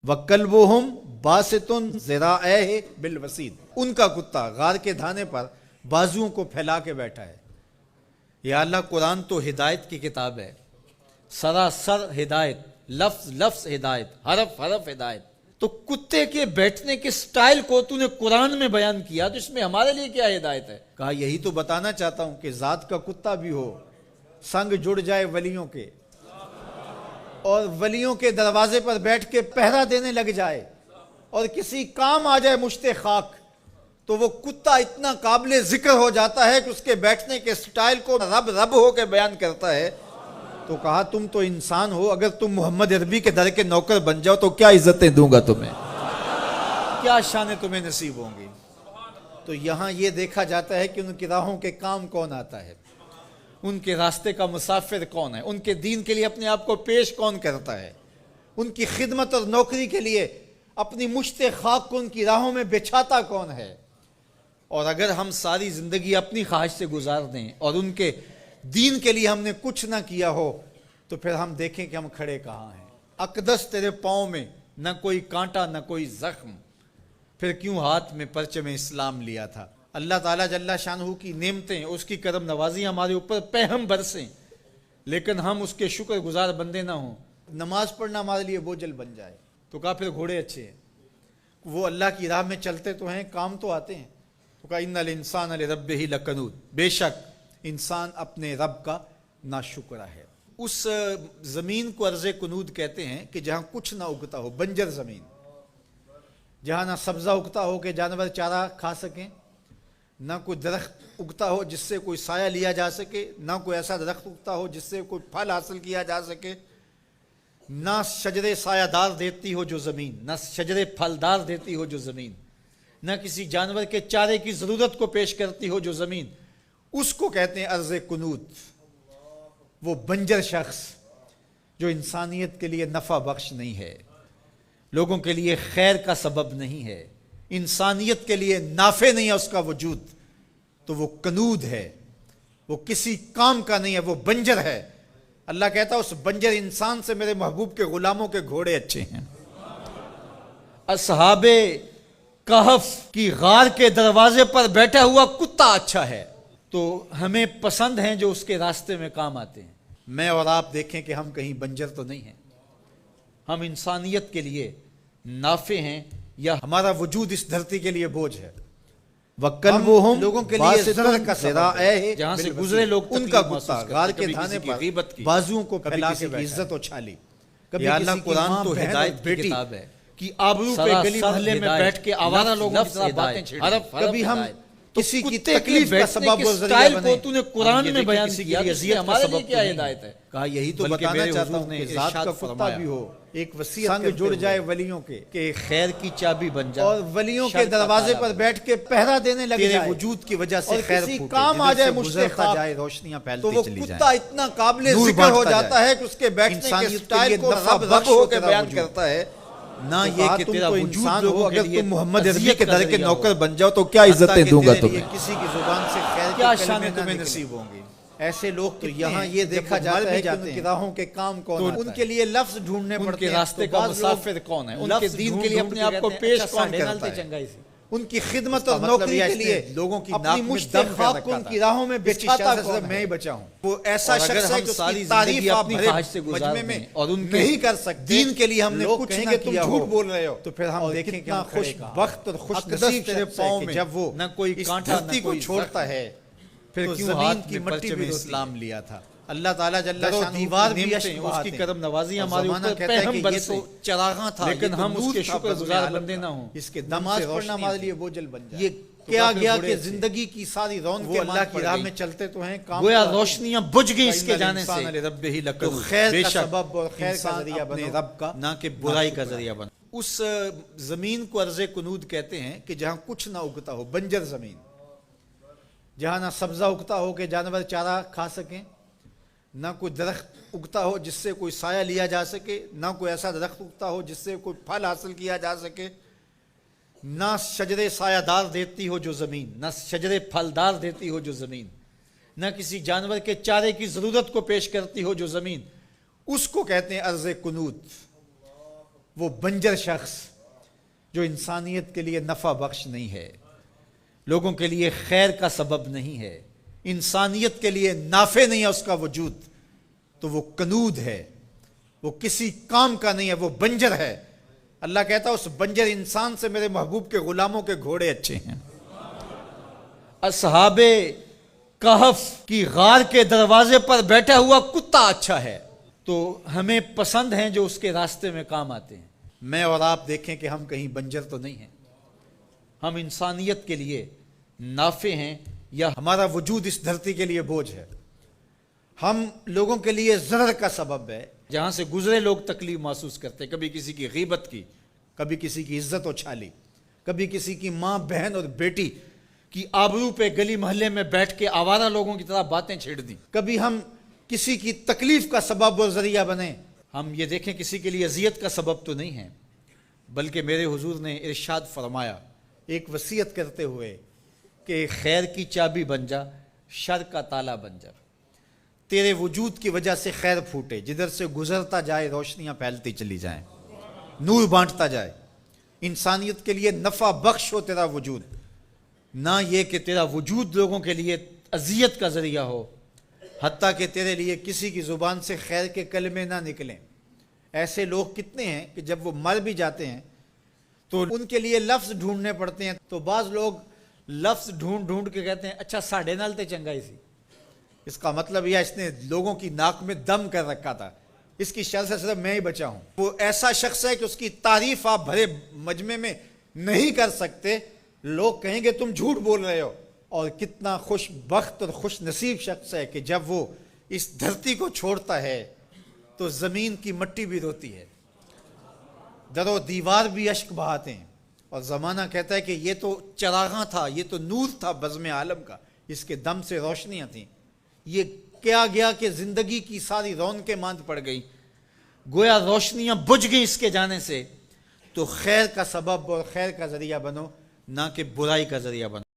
وَكَلْبُهُمْ بَاسِطٌ ذِرَاعَيْهِ بِالْوَسِيدِ، ان کا کتا غار کے دھانے پر بازوؤں کو پھیلا کے بیٹھا ہے۔ یا اللہ، قرآن تو ہدایت کی کتاب ہے، سراسر ہدایت، لفظ لفظ ہدایت، حرف حرف ہدایت۔ تو کتے کے بیٹھنے کے سٹائل کو تو نے قرآن میں بیان کیا، تو اس میں ہمارے لیے کیا ہدایت ہے؟ کہا یہی تو بتانا چاہتا ہوں کہ ذات کا کتا بھی ہو، سنگ جڑ جائے ولیوں کے، اور ولیوں کے دروازے پر بیٹھ کے پہرا دینے لگ جائے، اور کسی کام آ جائے مشت خاک، تو وہ کتا اتنا قابل ذکر ہو جاتا ہے کہ اس کے بیٹھنے کے سٹائل کو رب رب ہو کے بیان کرتا ہے۔ تو کہا تم تو انسان ہو، اگر تم محمد عربی کے در کے نوکر بن جاؤ تو کیا عزتیں دوں گا تمہیں، کیا شانیں تمہیں نصیب ہوں گی۔ تو یہاں یہ دیکھا جاتا ہے کہ ان کی راہوں کے کام کون آتا ہے، ان کے راستے کا مسافر کون ہے، ان کے دین کے لیے اپنے آپ کو پیش کون کرتا ہے، ان کی خدمت اور نوکری کے لیے اپنی مشت خاک کو ان کی راہوں میں بچھاتا کون ہے۔ اور اگر ہم ساری زندگی اپنی خواہش سے گزار دیں اور ان کے دین کے لیے ہم نے کچھ نہ کیا ہو، تو پھر ہم دیکھیں کہ ہم کھڑے کہاں ہیں۔ اقدس تیرے پاؤں میں نہ کوئی کانٹا نہ کوئی زخم، پھر کیوں ہاتھ میں پرچم اسلام لیا تھا۔ اللہ تعالیٰ جل شانہ کی نعمتیں، اس کی کرم نوازی ہمارے اوپر پہم برسیں، لیکن ہم اس کے شکر گزار بندے نہ ہوں، نماز پڑھنا ہمارے لیے بوجھل بن جائے۔ تو کہا پھر گھوڑے اچھے ہیں، وہ اللہ کی راہ میں چلتے تو ہیں، کام تو آتے ہیں۔ تو کہا ان الانسان لربہ لکنود، بے شک انسان اپنے رب کا ناشکرہ ہے۔ اس زمین کو ارض کنود کہتے ہیں کہ جہاں کچھ نہ اگتا ہو، بنجر زمین، جہاں نہ سبزہ اگتا ہو کہ جانور چارہ کھا سکیں، نہ کوئی درخت اگتا ہو جس سے کوئی سایہ لیا جا سکے، نہ کوئی ایسا درخت اگتا ہو جس سے کوئی پھل حاصل کیا جا سکے، نہ شجرے سایہ دار دیتی ہو جو زمین، نہ شجرے پھلدار دیتی ہو جو زمین، نہ کسی جانور کے چارے کی ضرورت کو پیش کرتی ہو جو زمین، اس کو کہتے ہیں ارض کنود۔ وہ بنجر شخص جو انسانیت کے لیے نفع بخش نہیں ہے، لوگوں کے لیے خیر کا سبب نہیں ہے، انسانیت کے لیے نافع نہیں ہے اس کا وجود، تو وہ کنود ہے، وہ کسی کام کا نہیں ہے، وہ بنجر ہے۔ اللہ کہتا ہے اس بنجر انسان سے میرے محبوب کے غلاموں کے گھوڑے اچھے ہیں۔ اصحاب کہف کی غار کے دروازے پر بیٹھا ہوا کتا اچھا ہے، تو ہمیں پسند ہیں جو اس کے راستے میں کام آتے ہیں۔ میں اور آپ دیکھیں کہ ہم کہیں بنجر تو نہیں ہیں، ہم انسانیت کے لیے نافع ہیں، یا ہمارا وجود اس دھرتی کے لیے بوجھ ہے۔ وَقَلْبُهُمْ لوگوں کے لیے زر کا ذرائع، جہاں سے گزرے لوگ ان کا کتا غار کے دھانے پر بازوؤں کو پھیلا کے عزت اچھالی۔ یا اللہ، قرآن تو ہدایت کی کتاب ہے کہ آبرو پہ گلی محلے میں بیٹھ کے آوارہ لوگوں کی طرح باتیں چھیڑیں، کبھی ہم کسی کی تکلیف کا سبب و ذریعہ بنے، تو نے قرآن میں بیان کیا کہ ہمارے لیے کیا ہدایت ہے۔ کہا یہی تو بتانا چاہتا ہوں کہ ذات کا کتا بھی ہو، ایک وسیعت سنگ جڑ جائے ولیوں کے کہ خیر کی چابی بن جائے، اور ولیوں کے دروازے پر بیٹھ کے پہرا دینے لگ جائے، تیرے وجود کی وجہ سے خیر پھوٹے، کسی کام آ جائے مشت جائے، روشنیاں پھیلتی چلی جائیں، تو وہ کتا اتنا قابل ذکر ہو جاتا ہے کہ اس کے بیٹھنے کے سٹائل کو رب رب ہو کے بیان کرتا ہے۔ نہ یہ کہ تیرا وجود ہو، اگر تم محمد عربی کے در کے نوکر بن جاؤ تو کیا عزتیں دوں گا تمہیں، کسی کی زبان سے خیر کیا شانیں تمہیں نصیب ہوں گی۔ ایسے لوگ تو یہاں یہ دیکھا جاتا ہے کہ ان کی راہوں کے کام کون آتا ہے، ان کے لیے لفظ ڈھونڈنے پڑتے ہیں، ان کے راستے کا مسافر کون ہے، ان کے دین کے لیے اپنے آپ کو پیش کون کرتا ہے، ان کی خدمت اور نوکری کے لیے لوگوں کی اپنی مشت خاک کو ان کی راہوں میں بچھاتا کون ہے، میں ہی بچا ہوں۔ وہ ایسا شخص ہے کہ اس کی تعریف اپنی خواہش سے مجمع میں اور ان نہیں کر سکتے، دین کے لیے ہم نے کچھ نہ کیا ہو، جھوٹ بول رہے ہو، تو پھر ہم دیکھیں کہ خوش بخت اور خوش نصیب تیرے پاؤں میں جب وہ نہ کوئی کانٹا نہ کوئی چھوڑتا ہے، پھر کیوں زمین کی مٹی میں اسلام لیا تھا۔ اللہ تعالیٰ جل شانہ دیوار بھی اس کی کرم نوازی ہمارے اوپر پہم برسے، چراغاں تھا، لیکن ہم اس کے شکر گزار بندے نہ ہوں، اس کے نماز پڑھنا ہمارے لیے بوجھل بن جائے۔ یہ کیا گیا کہ زندگی کی ساری رونقیں اللہ کی راہ میں چلتے تو ہیں، گویا روشنیاں بجھ گئی اس کے جانے سے، تو خیر کا سبب اور خیر کا ذریعہ بنے رب کا، نہ کہ برائی کا ذریعہ بنے۔ اس زمین کو ارض کنود کہتے ہیں کہ جہاں کچھ نہ اگتا ہو، بنجر زمین، جہاں نہ سبزہ اگتا ہو کہ جانور چارہ کھا سکیں، نہ کوئی درخت اگتا ہو جس سے کوئی سایہ لیا جا سکے، نہ کوئی ایسا درخت اگتا ہو جس سے کوئی پھل حاصل کیا جا سکے، نہ شجرے سایہ دار دیتی ہو جو زمین، نہ شجرے پھلدار دیتی ہو جو زمین، نہ کسی جانور کے چارے کی ضرورت کو پیش کرتی ہو جو زمین، اس کو کہتے ہیں ارض کنود۔ وہ بنجر شخص جو انسانیت کے لیے نفع بخش نہیں ہے، لوگوں کے لیے خیر کا سبب نہیں ہے، انسانیت کے لیے نافع نہیں ہے اس کا وجود، تو وہ کنود ہے، وہ کسی کام کا نہیں ہے، وہ بنجر ہے۔ اللہ کہتا ہے اس بنجر انسان سے میرے محبوب کے غلاموں کے گھوڑے اچھے ہیں۔ اصحاب کہف کی غار کے دروازے پر بیٹھا ہوا کتا اچھا ہے۔ تو ہمیں پسند ہیں جو اس کے راستے میں کام آتے ہیں۔ میں اور آپ دیکھیں کہ ہم کہیں بنجر تو نہیں ہیں، ہم انسانیت کے لیے نافع ہیں یا ہمارا وجود اس دھرتی کے لیے بوجھ ہے؟ ہم لوگوں کے لیے ضرر کا سبب ہے، جہاں سے گزرے لوگ تکلیف محسوس کرتے، کبھی کسی کی غیبت کی، کبھی کسی کی عزت اچھالی، کبھی کسی کی ماں بہن اور بیٹی کی آبرو پہ گلی محلے میں بیٹھ کے آوارہ لوگوں کی طرح باتیں چھیڑ دیں، کبھی ہم کسی کی تکلیف کا سبب اور ذریعہ بنیں۔ ہم یہ دیکھیں کسی کے لیے اذیت کا سبب تو نہیں ہے، بلکہ میرے حضور نے ارشاد فرمایا ایک وصیت کرتے ہوئے کہ خیر کی چابی بن جا، شر کا تالا بن جا، تیرے وجود کی وجہ سے خیر پھوٹے، جدھر سے گزرتا جائے روشنیاں پھیلتی چلی جائیں، نور بانٹتا جائے، انسانیت کے لیے نفع بخش ہو تیرا وجود، نہ یہ کہ تیرا وجود لوگوں کے لیے اذیت کا ذریعہ ہو، حتیٰ کہ تیرے لیے کسی کی زبان سے خیر کے کلمے نہ نکلیں۔ ایسے لوگ کتنے ہیں کہ جب وہ مر بھی جاتے ہیں تو ان کے لیے لفظ ڈھونڈنے پڑتے ہیں، تو بعض لوگ لفظ ڈھونڈ کے کہتے ہیں اچھا ساڑھے نال تے چنگا ہی سی، اس کا مطلب یہ اس نے لوگوں کی ناک میں دم کر رکھا تھا، اس کی شر سے صرف میں ہی بچا ہوں۔ وہ ایسا شخص ہے کہ اس کی تعریف آپ بھرے مجمع میں نہیں کر سکتے، لوگ کہیں گے تم جھوٹ بول رہے ہو۔ اور کتنا خوش بخت اور خوش نصیب شخص ہے کہ جب وہ اس دھرتی کو چھوڑتا ہے تو زمین کی مٹی بھی روتی ہے، در و دیوار بھی اشک بہاتے ہیں، اور زمانہ کہتا ہے کہ یہ تو چراغاں تھا، یہ تو نور تھا بزم عالم کا، اس کے دم سے روشنیاں تھیں، یہ کیا گیا کہ زندگی کی ساری رونقیں ماند پڑ گئی، گویا روشنیاں بجھ گئی اس کے جانے سے۔ تو خیر کا سبب اور خیر کا ذریعہ بنو، نہ کہ برائی کا ذریعہ بنو۔